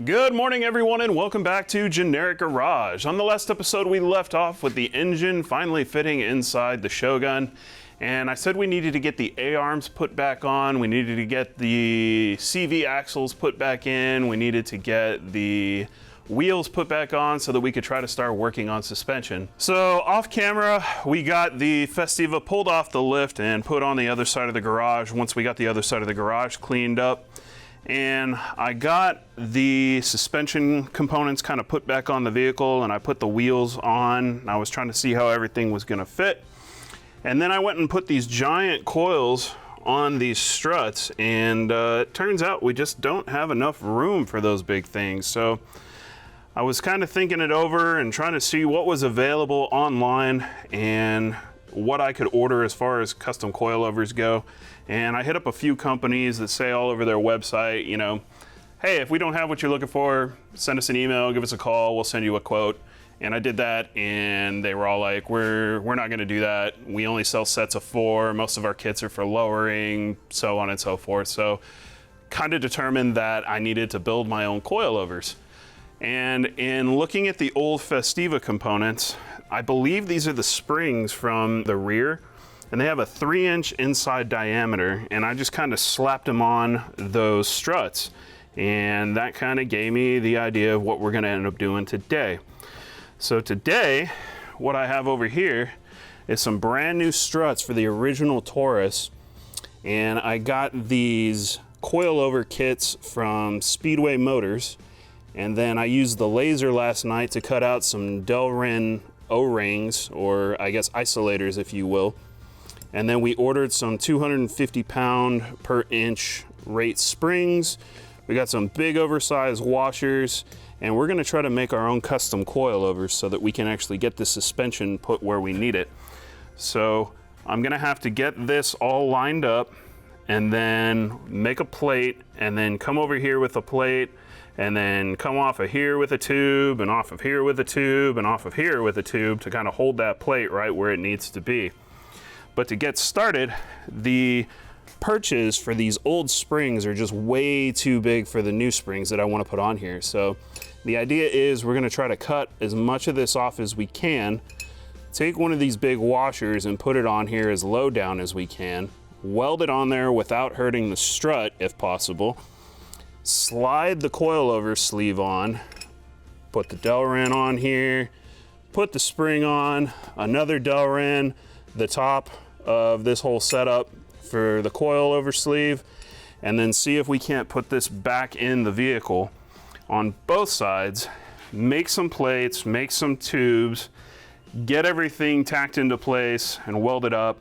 Good morning, everyone, and welcome back to Generic Garage. On the last episode, we left off with the engine finally fitting inside the Shogun, and I said we needed to get the A-arms put back on, we needed to get the CV axles put back in, we needed to get the wheels put back on so that we could try to start working on suspension. So off camera, we got the Festiva pulled off the lift and put on the other side of the garage once we got the other side of the garage cleaned up. And I got the suspension components kind of put back on the vehicle, and I put the wheels on. I was trying to see how everything was going to fit. And then I went and put these giant coils on these struts, and it turns out we just don't have enough room for those big things. So I was kind of thinking it over and trying to see what was available online and what I could order as far as custom coilovers go. And I hit up a few companies that say all over their website, you know, hey, if we don't have what you're looking for, send us an email, give us a call, we'll send you a quote. And I did that, and they were all like, we're not gonna do that. We only sell sets of 4. Most of our kits are for lowering, so on and so forth. So kind of determined that I needed to build my own coilovers. And in looking at the old Festiva components, I believe these are the springs from the rear, and they have a 3-inch inside diameter, and I just kind of slapped them on those struts, and that kind of gave me the idea of what we're going to end up doing today. So today, what I have over here is some brand new struts for the original Taurus, and I got these coilover kits from Speedway Motors, and then I used the laser last night to cut out some Delrin O-rings, or I guess isolators if you will. And then we ordered some 250 pound per inch rate springs. We got some big oversized washers, and we're gonna try to make our own custom coilovers so that we can actually get the suspension put where we need it. So I'm gonna have to get this all lined up and then make a plate, and then come over here with a plate, and then come off of here with a tube, and off of here with a tube, and off of here with a tube to kind of hold that plate right where it needs to be. But to get started, the perches for these old springs are just way too big for the new springs that I want to put on here. So the idea is we're going to try to cut as much of this off as we can, take one of these big washers and put it on here as low down as we can, weld it on there without hurting the strut if possible, slide the coilover sleeve on, put the Delrin on here, put the spring on, another Delrin, the top of this whole setup for the coilover sleeve, and then see if we can't put this back in the vehicle on both sides, make some plates, make some tubes, get everything tacked into place and welded up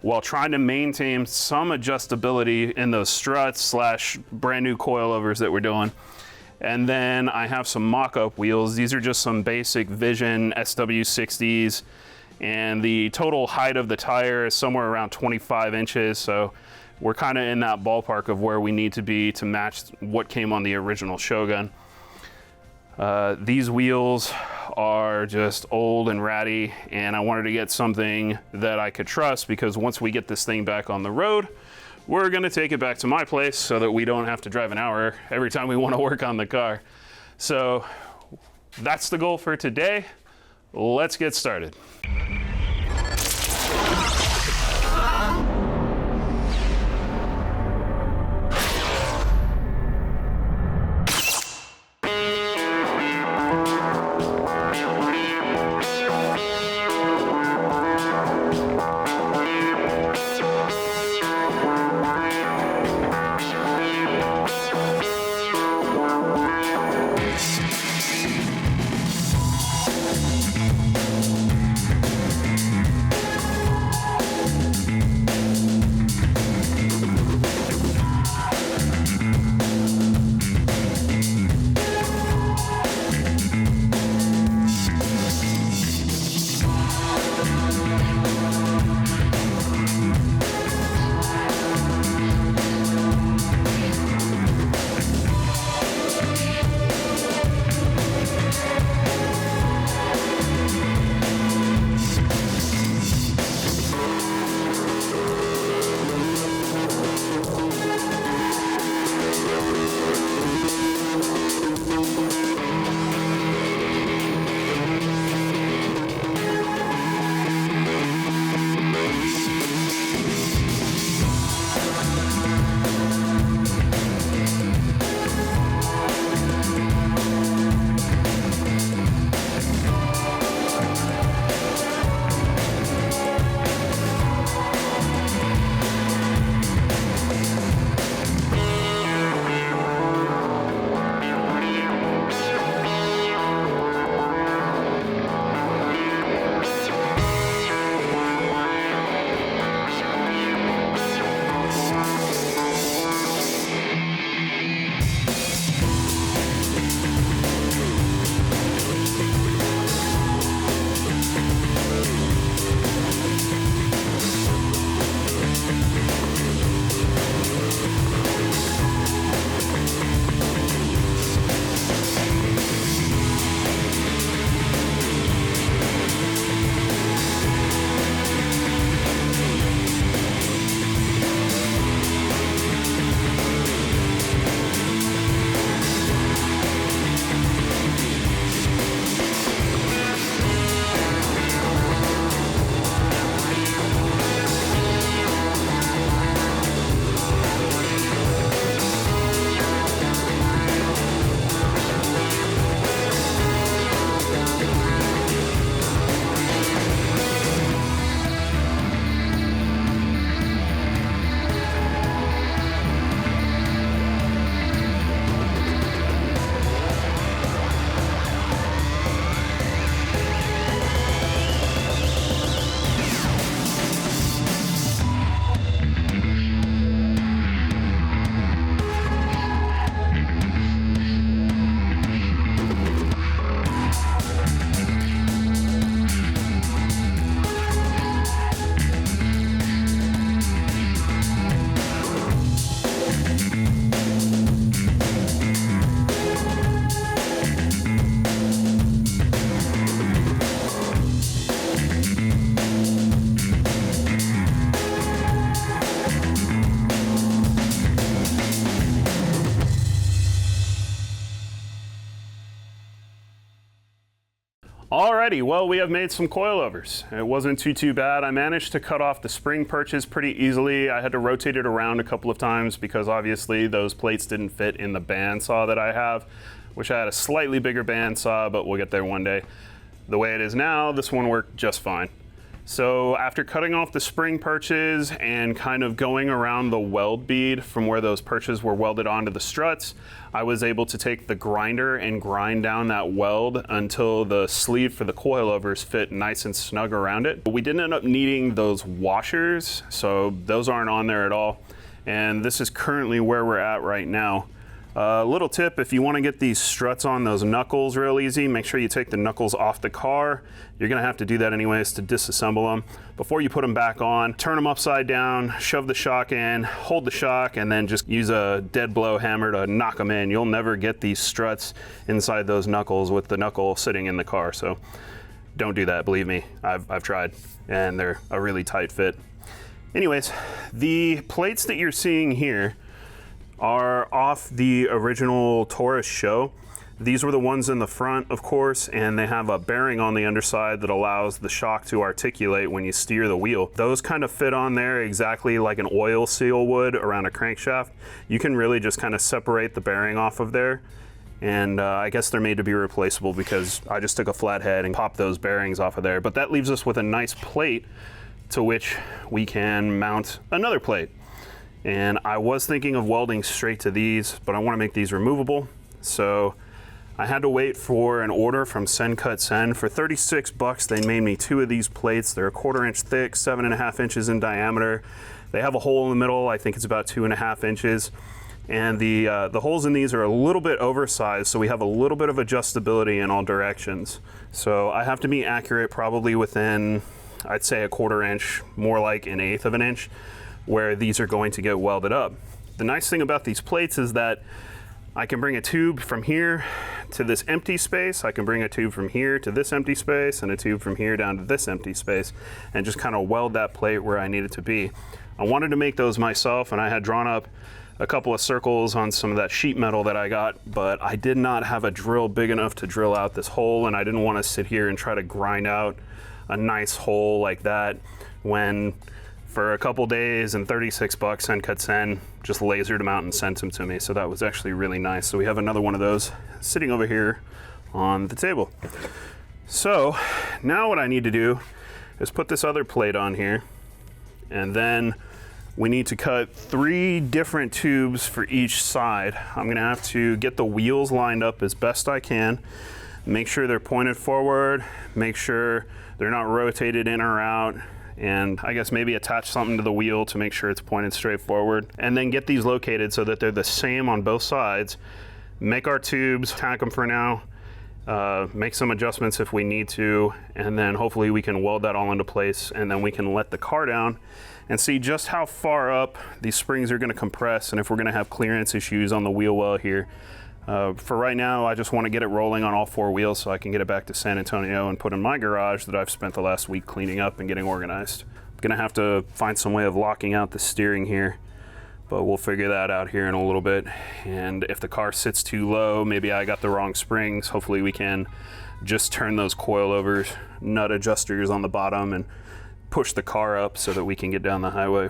while trying to maintain some adjustability in those struts slash brand new coilovers that we're doing. And then I have some mock-up wheels. These are just some basic Vision SW60s, and the total height of the tire is somewhere around 25 inches, so we're kind of in that ballpark of where we need to be to match what came on the original Shogun. These wheels are just old and ratty, and I wanted to get something that I could trust, because once we get this thing back on the road, we're gonna take it back to my place so that we don't have to drive an hour every time we want to work on the car. So that's the goal for today. Let's get started. Alrighty, well, we have made some coilovers. It wasn't too bad. I managed to cut off the spring perches pretty easily. I had to rotate it around a couple of times because obviously those plates didn't fit in the bandsaw that I have. Wish I had a slightly bigger bandsaw, but we'll get there one day. The way it is now, this one worked just fine. So after cutting off the spring perches and kind of going around the weld bead from where those perches were welded onto the struts, I was able to take the grinder and grind down that weld until the sleeve for the coilovers fit nice and snug around it. But we didn't end up needing those washers, so those aren't on there at all. And this is currently where we're at right now. Little tip, if you want to get these struts on those knuckles real easy, make sure you take the knuckles off the car. You're going to have to do that anyways to disassemble them. Before you put them back on, turn them upside down, shove the shock in, hold the shock, and then just use a dead blow hammer to knock them in. You'll never get these struts inside those knuckles with the knuckle sitting in the car, so don't do that, believe me. I've tried, and they're a really tight fit. Anyways, the plates that you're seeing here are off the original Taurus show. These were the ones in the front, of course, and they have a bearing on the underside that allows the shock to articulate when you steer the wheel. Those kind of fit on there exactly like an oil seal would around a crankshaft. You can really just kind of separate the bearing off of there, and I guess they're made to be replaceable because I just took a flathead and popped those bearings off of there. But that leaves us with a nice plate to which we can mount another plate. And I was thinking of welding straight to these, but I want to make these removable. So I had to wait for an order from Send Cut Send. For 36 bucks, they made me 2 of these plates. They're 1/4 inch thick, 7.5 inches in diameter. They have a hole in the middle. I think it's about 2.5 inches. And the holes in these are a little bit oversized, so we have a little bit of adjustability in all directions. So I have to be accurate probably within, I'd say, 1/4 inch, more like 1/8 of an inch, where these are going to get welded up. The nice thing about these plates is that I can bring a tube from here to this empty space, I can bring a tube from here to this empty space, and a tube from here down to this empty space, and just kind of weld that plate where I need it to be. I wanted to make those myself, and I had drawn up a couple of circles on some of that sheet metal that I got, but I did not have a drill big enough to drill out this hole, and I didn't want to sit here and try to grind out a nice hole like that when for a couple days and 36 bucks, Send Cut Send just lasered them out and sent them to me. So that was actually really nice. So we have another one of those sitting over here on the table. So now what I need to do is put this other plate on here, and then we need to cut 3 different tubes for each side. I'm gonna have to get the wheels lined up as best I can, make sure they're pointed forward, make sure they're not rotated in or out, and I guess maybe attach something to the wheel to make sure it's pointed straight forward, and then get these located so that they're the same on both sides. Make our tubes, tack them for now, make some adjustments if we need to, and then hopefully we can weld that all into place, and then we can let the car down and see just how far up these springs are going to compress and if we're going to have clearance issues on the wheel well here. For right now, I just want to get it rolling on all 4 wheels so I can get it back to San Antonio and put in my garage that I've spent the last week cleaning up and getting organized. I'm gonna have to find some way of locking out the steering here, but we'll figure that out here in a little bit. And if the car sits too low, maybe I got the wrong springs, hopefully we can just turn those coilovers, nut adjusters on the bottom, and push the car up so that we can get down the highway.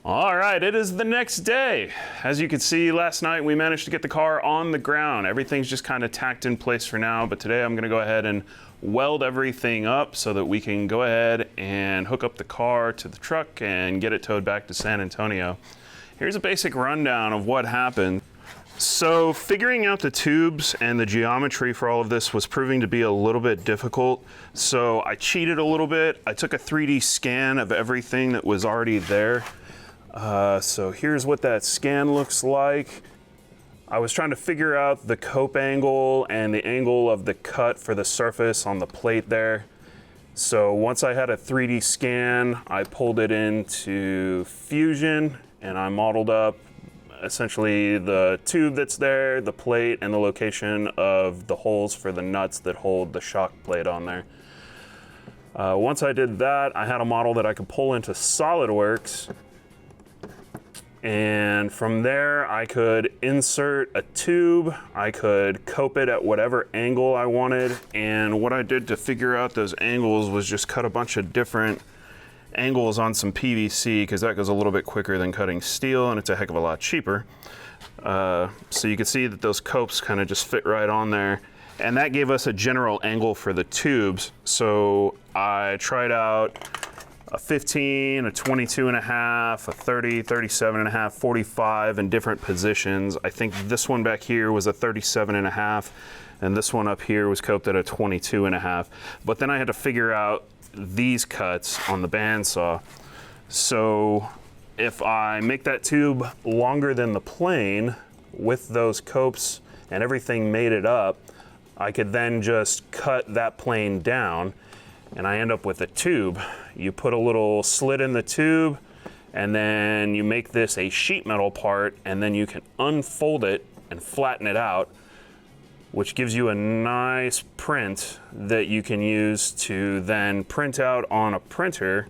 All right, it is the next day. As you can see, last night we managed to get the car on the ground. Everything's just kind of tacked in place for now, but today I'm gonna go ahead and weld everything up so that we can go ahead and hook up the car to the truck and get it towed back to San Antonio. Here's a basic rundown of what happened. So figuring out the tubes and the geometry for all of this was proving to be a little bit difficult. So I cheated a little bit. I took a 3D scan of everything that was already there. So here's what that scan looks like. I was trying to figure out the cope angle and the angle of the cut for the surface on the plate there. So once I had a 3D scan, I pulled it into Fusion and I modeled up essentially the tube that's there, the plate, and the location of the holes for the nuts that hold the shock plate on there. Once I did that, I had a model that I could pull into SolidWorks, and from there I could insert a tube, I could cope it at whatever angle I wanted, and what I did to figure out those angles was just cut a bunch of different angles on some PVC, because that goes a little bit quicker than cutting steel and it's a heck of a lot cheaper. So you can see that those copes kind of just fit right on there, and that gave us a general angle for the tubes. So I tried out a 15, a 22 and a half, a 30, 37 and a half, 45 in different positions. I think this one back here was a 37 and a half, and this one up here was coped at a 22 and a half. But then I had to figure out these cuts on the bandsaw. So if I make that tube longer than the plane with those copes and everything mated up, I could then just cut that plane down and I end up with a tube. You put a little slit in the tube and then you make this a sheet metal part, and then you can unfold it and flatten it out, which gives you a nice print that you can use to then print out on a printer.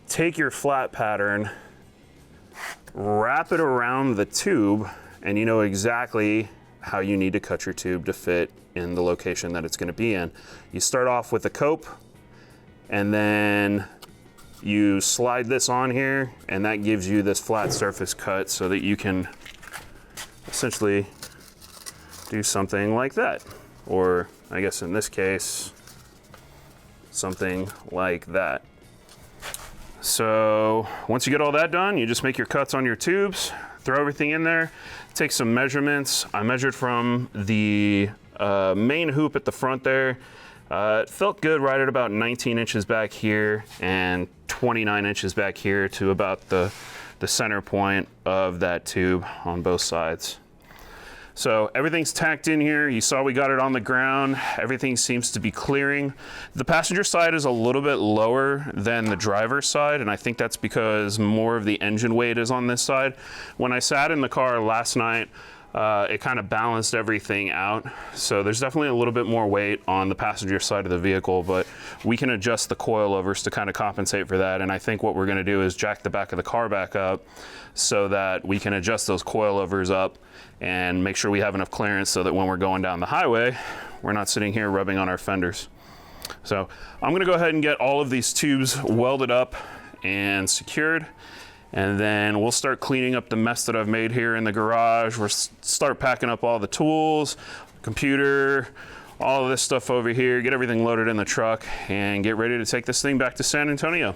Take your flat pattern, wrap it around the tube, and you know exactly how you need to cut your tube to fit in the location that it's gonna be in. You start off with a cope, and then you slide this on here, and that gives you this flat surface cut so that you can essentially do something like that, or I guess in this case, something like that. So once you get all that done, you just make your cuts on your tubes, throw everything in there, take some measurements. I measured from the main hoop at the front there. It felt good right at about 19 inches back here and 29 inches back here to about the center point of that tube on both sides. So everything's tacked in here. You saw we got it on the ground. Everything seems to be clearing. The passenger side is a little bit lower than the driver's side, and I think that's because more of the engine weight is on this side. When I sat in the car last night, it kind of balanced everything out. So there's definitely a little bit more weight on the passenger side of the vehicle, but we can adjust the coilovers to kind of compensate for that. And I think what we're gonna do is jack the back of the car back up so that we can adjust those coilovers up and make sure we have enough clearance so that when we're going down the highway, we're not sitting here rubbing on our fenders. So I'm gonna go ahead and get all of these tubes welded up and secured, and then we'll start cleaning up the mess that I've made here in the garage. We'll start packing up all the tools, computer, all of this stuff over here, get everything loaded in the truck, and get ready to take this thing back to San Antonio.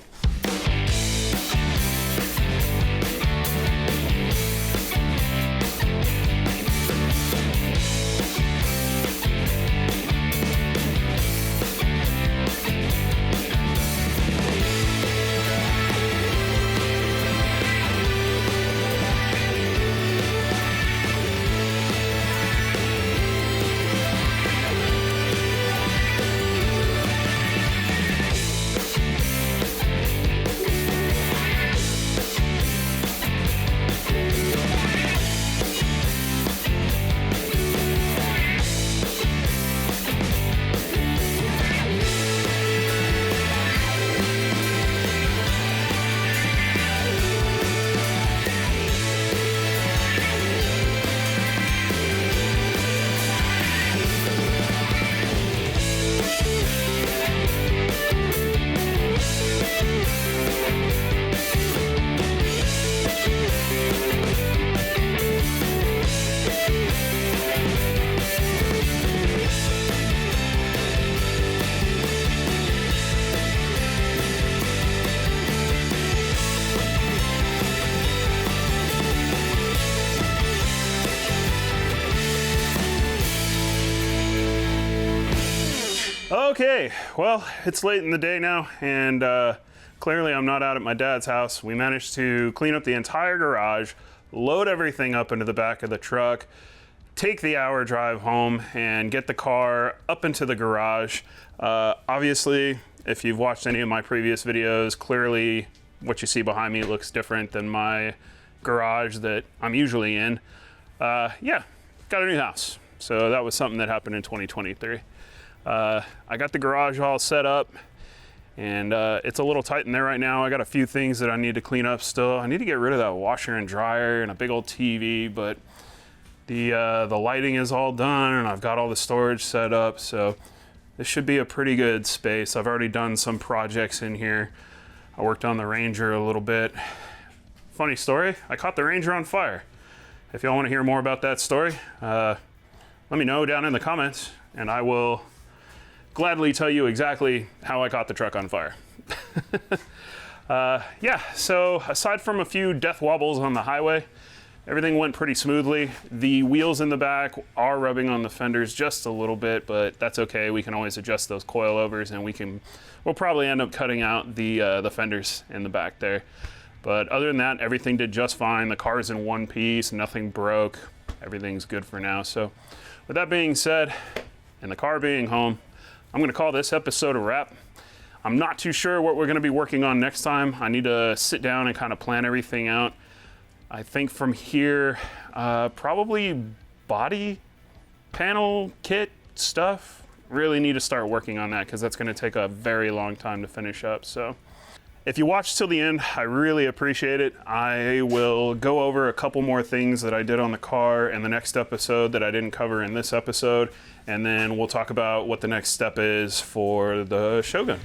Okay, well, it's late in the day now, and clearly I'm not out at my dad's house. We managed to clean up the entire garage, load everything up into the back of the truck, take the hour drive home, and get the car up into the garage. Obviously, if you've watched any of my previous videos, clearly what you see behind me looks different than my garage that I'm usually in. Yeah, got a new house. So that was something that happened in 2023. I got the garage all set up, and it's a little tight in there right now. I got a few things that I need to clean up still. I need to get rid of that washer and dryer and a big old TV, but the lighting is all done, and I've got all the storage set up, so this should be a pretty good space. I've already done some projects in here. I worked on the Ranger a little bit. Funny story, I caught the Ranger on fire. If y'all want to hear more about that story, let me know down in the comments, and I will gladly tell you exactly how I caught the truck on fire. Yeah, so aside from a few death wobbles on the highway, everything went pretty smoothly. The wheels in the back are rubbing on the fenders just a little bit, but that's okay. We can always adjust those coilovers, and we'll probably end up cutting out the fenders in the back there. But other than that, everything did just fine. The car's in one piece, nothing broke. Everything's good for now. So with that being said, and the car being home, I'm gonna call this episode a wrap. I'm not too sure what we're gonna be working on next time. I need to sit down and kind of plan everything out. I think from here, probably body panel kit stuff. Really need to start working on that because that's gonna take a very long time to finish up. So if you watched till the end, I really appreciate it. I will go over a couple more things that I did on the car in the next episode that I didn't cover in this episode, and then we'll talk about what the next step is for the Shogun.